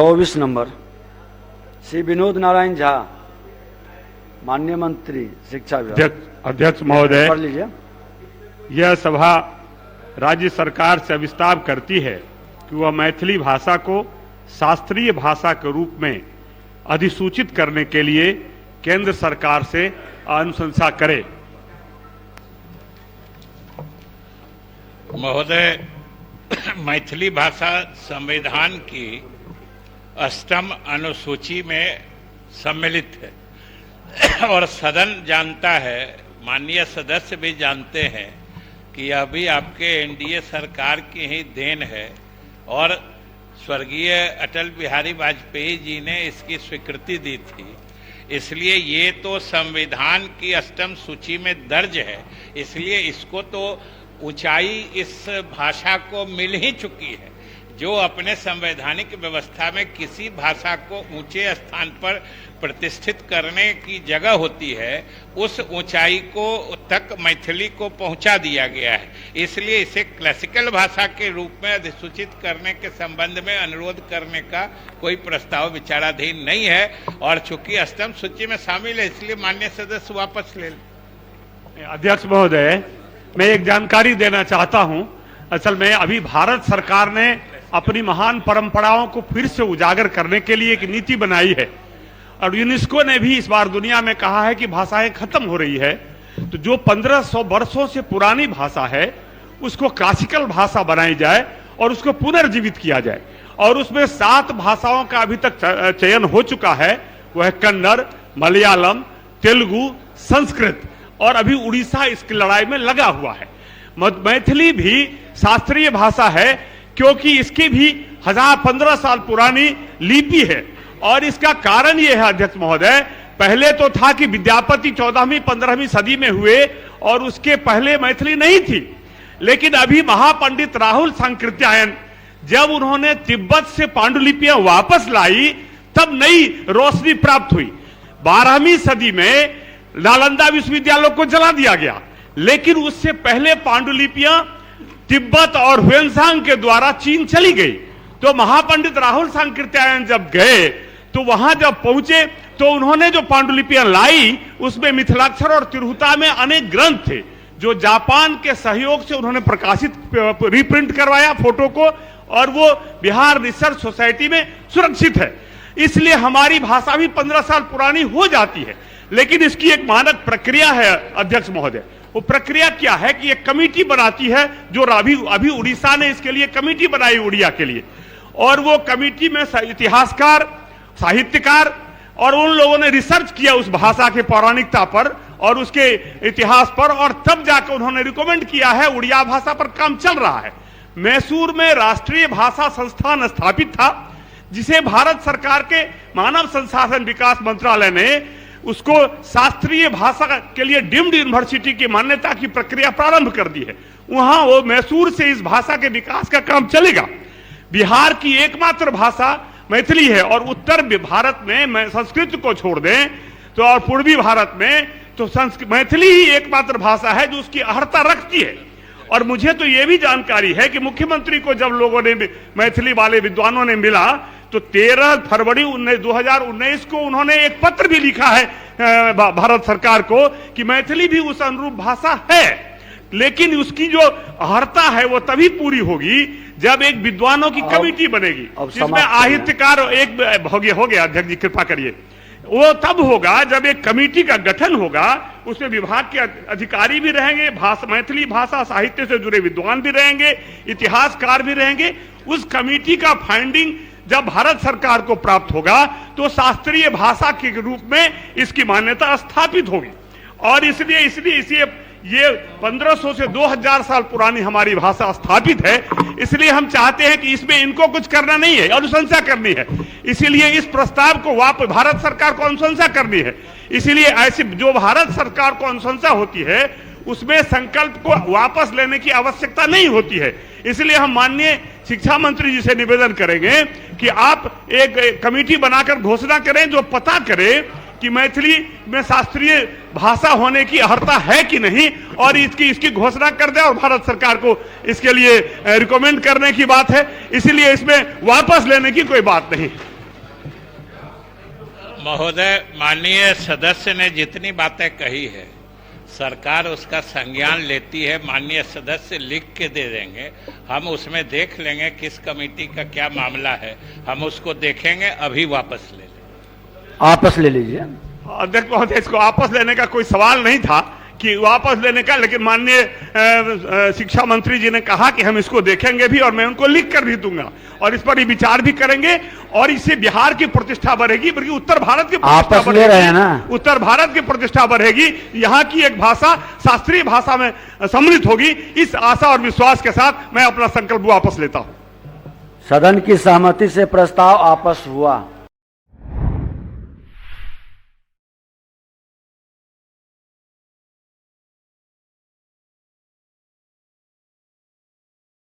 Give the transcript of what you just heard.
24 number Shri Vinod Narayan Jha, माननीय मंत्री शिक्षा विभाग। अध्यक्ष महोदय, पढ़ लीजिए। यह सभा राज्य सरकार से विस्तार करती है कि वह मैथिली भाषा को शास्त्रीय भाषा के रूप में अधिसूचित करने के लिए केंद्र सरकार से अनुशंसा करे। महोदय, मैथिली भाषा संविधान की 8वीं अनुसूची में सम्मिलित है और सदन जानता है, माननीय सदस्य भी जानते हैं कि यह भी आपके एनडीए सरकार की ही देन है और स्वर्गीय अटल बिहारी वाजपेयी जी ने इसकी स्वीकृति दी थी। इसलिए ये तो संविधान की 8वीं सूची में दर्ज है, इसलिए इसको तो ऊंचाई इस भाषा को मिल ही चुकी है। जो अपने संवैधानिक व्यवस्था में किसी भाषा को ऊंचे स्थान पर प्रतिष्ठित करने की जगह होती है, उस ऊंचाई को तक मैथिली को पहुंचा दिया गया है। इसलिए इसे क्लासिकल भाषा के रूप में अधिसूचित करने के संबंध में अनुरोध करने का कोई प्रस्ताव विचाराधीन नहीं है और चूंकि 8वीं सूची में शामिल है, इसलिए माननीय सदस्य वापस ले लें। अध्यक्ष महोदय, मैं एक जानकारी देना चाहता हूं। असल में अभी भारत सरकार ने अपनी महान परंपराओं को फिर से उजागर करने के लिए एक नीति बनाई है और यूनेस्को ने भी इस बार दुनिया में कहा है कि भाषाएं खत्म हो रही है, तो जो 1500 वर्षों से पुरानी भाषा है उसको क्लासिकल भाषा बनाई जाए और उसको पुनर्जीवित किया जाए। और उसमें 7 भाषाओं का अभी तक चयन हो चुका है, वह कन्नड़, मलयालम, तेलुगु, संस्कृत, और अभी उड़ीसा इसकी लड़ाई में लगा हुआ है। मैथिली भी शास्त्रीय भाषा है क्योंकि इसकी भी 1015 साल पुरानी लिपि है और इसका कारण यह है अध्यक्ष महोदय, पहले तो था कि विद्यापति 14वीं 15वीं सदी में हुए और उसके पहले मैथिली नहीं थी, लेकिन अभी महापंडित राहुल सांकृत्यायन जब उन्होंने तिब्बत से पांडुलिपियां वापस लाई तब नई रोशनी प्राप्त हुई। 12वीं सदी में नालंदा विश्वविद्यालय को जला दिया गया, लेकिन उससे पहले पांडुलिपियां तिब्बत और ह्वेनसांग के द्वारा चीन चली गई। तो महापंडित राहुल सांकृत्यायन जब गए तो वहां जब पहुंचे तो उन्होंने जो पांडुलिपियां लाई उसमें मिथिलाक्षर और तिरहुता में अनेक ग्रंथ थे जो जापान के सहयोग से उन्होंने प्रकाशित रिप्रिंट करवाया फोटो को, और वो बिहार रिसर्च सोसाइटी में सुरक्षित है। इसलिए हमारी भाषा भी 15 साल पुरानी हो जाती है, लेकिन इसकी एक मानक प्रक्रिया है अध्यक्ष महोदय। वो प्रक्रिया क्या है कि एक कमेटी बनाती है, जो अभी उड़ीसा ने इसके लिए कमेटी बनाई उड़िया के लिए, और वो कमेटी में इतिहासकार, साहित्यकार और उन लोगों ने रिसर्च किया उस भाषा के पौराणिकता पर और उसके इतिहास पर, और तब जाकर उन्होंने रिकमेंड किया है। उड़िया भाषा पर काम चल रहा है। मैसूर में राष्ट्रीय भाषा संस्थान स्थापित था जिसे भारत सरकार के मानव संसाधन विकास मंत्रालय ने उसको शास्त्रीय भाषा के लिए डीम्ड यूनिवर्सिटी की मान्यता की प्रक्रिया प्रारंभ कर दी है। वहां वो मैसूर से इस भाषा के विकास का काम चलेगा। बिहार की एकमात्र भाषा मैथिली है और उत्तर भारत में संस्कृत को छोड़ दें तो और पूर्वी भारत में तो मैथिली ही एकमात्र भाषा है जो उसकी अहर्ता रखती है। और मुझे तो ये भी जानकारी है कि मुख्यमंत्री को जब लोगों ने, मैथिली वाले विद्वानों ने मिला तो 13 फरवरी 2019 को उन्होंने एक पत्र भी लिखा है भारत सरकार को कि मैथिली भी उस अनुरूप भाषा है, लेकिन उसकी जो अहर्ता है वो तभी पूरी होगी जब एक विद्वानों की कमेटी बनेगी जिसमें साहित्यकार एक हो गया अध्यक्ष जी कृपा करिए, वो तब होगा जब एक कमेटी का गठन होगा, उसमें विभाग के अधिकारी भी रहेंगे, मैथिली भाषा साहित्य से जुड़े विद्वान भी रहेंगे, इतिहासकार भी रहेंगे। उस कमेटी का फाइंडिंग जब भारत सरकार को प्राप्त होगा तो शास्त्रीय भाषा के रूप में इसकी मान्यता स्थापित होगी। और इसलिए ये 1500 से 2000 साल पुरानी हमारी भाषा स्थापित है, इसलिए हम चाहते हैं कि इसमें इनको कुछ करना नहीं है, अनुशंसा करनी है। इसीलिए इस प्रस्ताव को भारत सरकार को अनुशंसा करनी है। इसीलिए ऐसी जो भारत सरकार को अनुशंसा होती है उसमें संकल्प को वापस लेने की आवश्यकता नहीं होती है। इसलिए हम माननीय शिक्षा मंत्री जी से निवेदन करेंगे कि आप एक कमेटी बनाकर घोषणा करें जो पता करे कि मैथिली में शास्त्रीय भाषा होने की अहर्ता है कि नहीं, और इसकी घोषणा कर दे और भारत सरकार को इसके लिए रिकमेंड करने की बात है। इसीलिए इसमें वापस लेने की कोई बात नहीं। महोदय, माननीय सदस्य ने जितनी बातें कही है सरकार उसका संज्ञान लेती है। माननीय सदस्य लिख के दे देंगे, हम उसमें देख लेंगे किस कमेटी का क्या मामला है, हम उसको देखेंगे, अभी वापस ले लेंगे। आपस ले लीजिए। अध्यक्ष महोदय, इसको वापस लेने का कोई सवाल नहीं था कि वापस लेने का, लेकिन माननीय शिक्षा मंत्री जी ने कहा कि हम इसको देखेंगे भी और मैं उनको लिख कर भी दूंगा और इस पर ही विचार भी करेंगे और इससे बिहार की प्रतिष्ठा बढ़ेगी, बल्कि उत्तर भारत की प्रतिष्ठा आपस ले रहे हैं ना। उत्तर भारत की प्रतिष्ठा बढ़ेगी, यहाँ की एक भाषा शास्त्रीय भाषा में सम्मिलित होगी। इस आशा और विश्वास के साथ मैं अपना संकल्प वापस लेता हूं। सदन की सहमति से प्रस्ताव आपस हुआ।